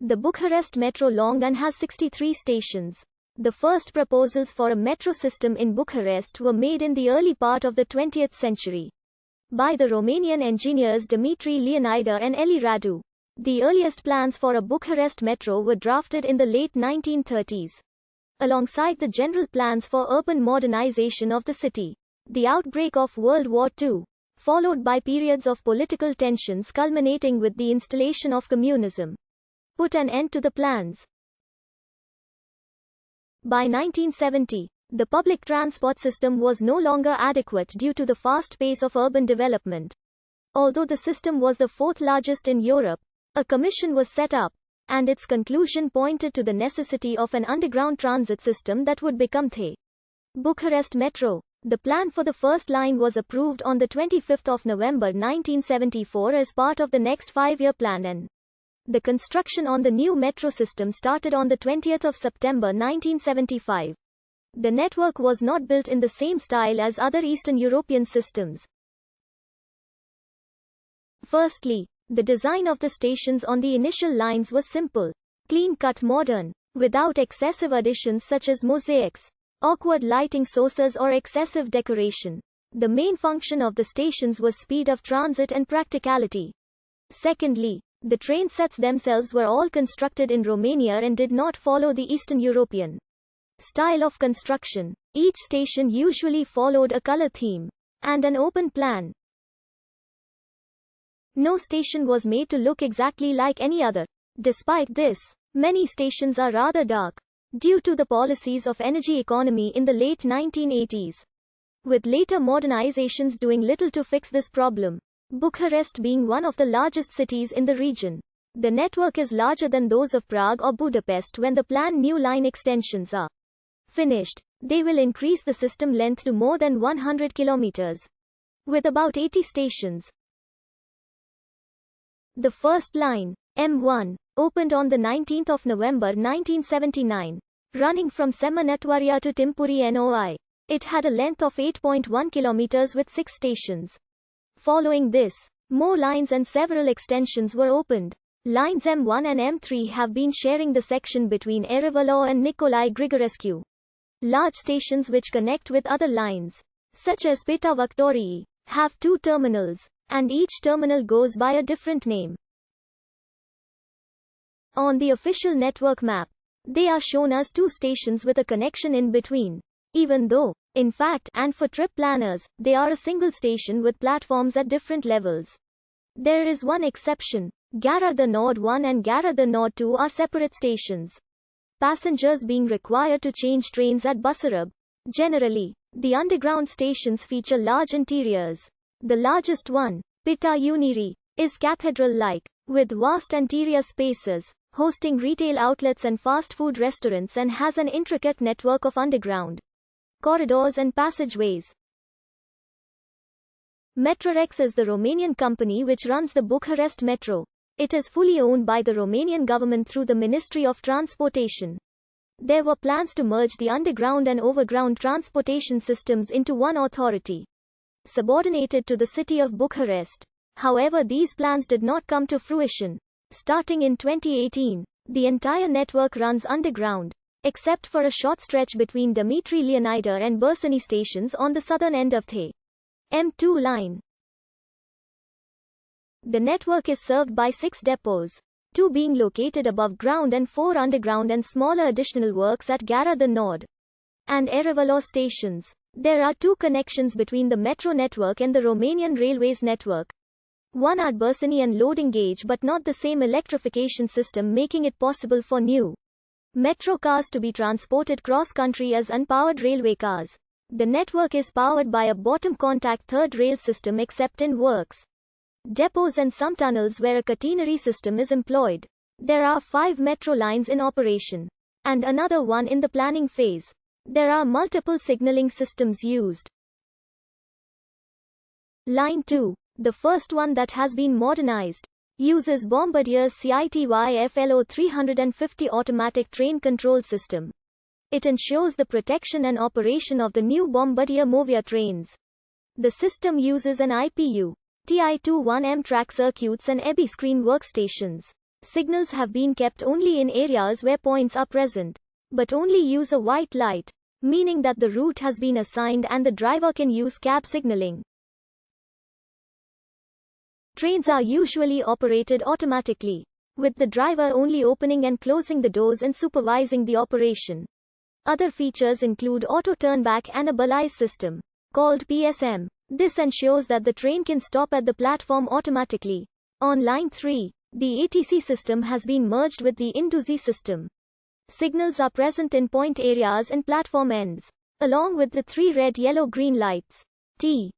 The Bucharest Metro long and has 63 stations. The first proposals for a metro system in Bucharest were made in the early part of the 20th century by the Romanian engineers Dumitru Leonida and Eli Radu. The earliest plans for a Bucharest metro were drafted in the late 1930s. Alongside the general plans for urban modernization of the city, the outbreak of World War II, followed by periods of political tensions culminating with the installation of communism, put an end to the plans. By 1970, the public transport system was no longer adequate due to the fast pace of urban development. Although the system was the fourth largest in Europe, a commission was set up, and its conclusion pointed to the necessity of an underground transit system that would become the Bucharest Metro. The plan for the first line was approved on the 25th of November 1974 as part of the next 5-year plan, and the construction on the new metro system started on the 20th of September 1975. The network was not built in the same style as other Eastern European systems. Firstly, the design of the stations on the initial lines was simple, clean-cut modern, without excessive additions such as mosaics, awkward lighting sources or excessive decoration. The main function of the stations was speed of transit and practicality. Secondly, the train sets themselves were all constructed in Romania and did not follow the Eastern European style of construction. Each station usually followed a color theme and an open plan. No station was made to look exactly like any other. Despite this, many stations are rather dark, due to the policies of energy economy in the late 1980s. With later modernizations doing little to fix this problem. Bucharest being one of the largest cities in the region, the network is larger than those of Prague or Budapest. When the planned new line extensions are finished, they will increase the system length to more than 100 kilometers, with about 80 stations. The first line, M1, opened on the 19th of November 1979, running from Semanatoria to Timpuri NOI. It had a length of 8.1 kilometers with 6 stations. Following this, more lines and several extensions were opened. Lines M1 and M3 have been sharing the section between Erevalu and Nicolae Grigorescu. Large stations which connect with other lines, such as Piața Victoriei, have 2 terminals, and each terminal goes by a different name. On the official network map, they are shown as 2 stations with a connection in between, even though, in fact, and for trip planners, they are a single station with platforms at different levels. There is one exception. Gara de Nord 1 and Gara de Nord 2 are separate stations, passengers being required to change trains at Basarab. Generally, the underground stations feature large interiors. The largest one, Piața Unirii, is cathedral-like, with vast interior spaces, hosting retail outlets and fast food restaurants, and has an intricate network of underground corridors and passageways. Metrorex is the Romanian company which runs the Bucharest Metro. It is fully owned by the Romanian government through the Ministry of Transportation. There were plans to merge the underground and overground transportation systems into one authority, subordinated to the city of Bucharest. However, these plans did not come to fruition. Starting in 2018, the entire network runs underground, except for a short stretch between Dumitru Leonida and Bersani stations on the southern end of the M2 line. The network is served by 6 depots, 2 being located above ground and 4 underground, and smaller additional works at Gara de Nord and Erevalu stations. There are 2 connections between the metro network and the Romanian Railways network. One at Bersani and loading gauge, but not the same electrification system, making it possible for new metro cars to be transported cross-country as unpowered railway cars. The network is powered by a bottom contact third rail system except in works, depots and some tunnels where a catenary system is employed. There are 5 metro lines in operation, and another one in the planning phase. There are multiple signaling systems used. Line 2, the first one that has been modernized, uses Bombardier's CITY-FLO 350 automatic train control system. It ensures the protection and operation of the new Bombardier Movia trains. The system uses an IPU, TI-21M track circuits and EBI screen workstations. Signals have been kept only in areas where points are present, but only use a white light, meaning that the route has been assigned and the driver can use cab signaling. Trains are usually operated automatically, with the driver only opening and closing the doors and supervising the operation. Other features include auto turnback and a balise system, called PSM. This ensures that the train can stop at the platform automatically. On Line 3, the ATC system has been merged with the INDUZI system. Signals are present in point areas and platform ends, along with the 3 red, yellow, green lights. T.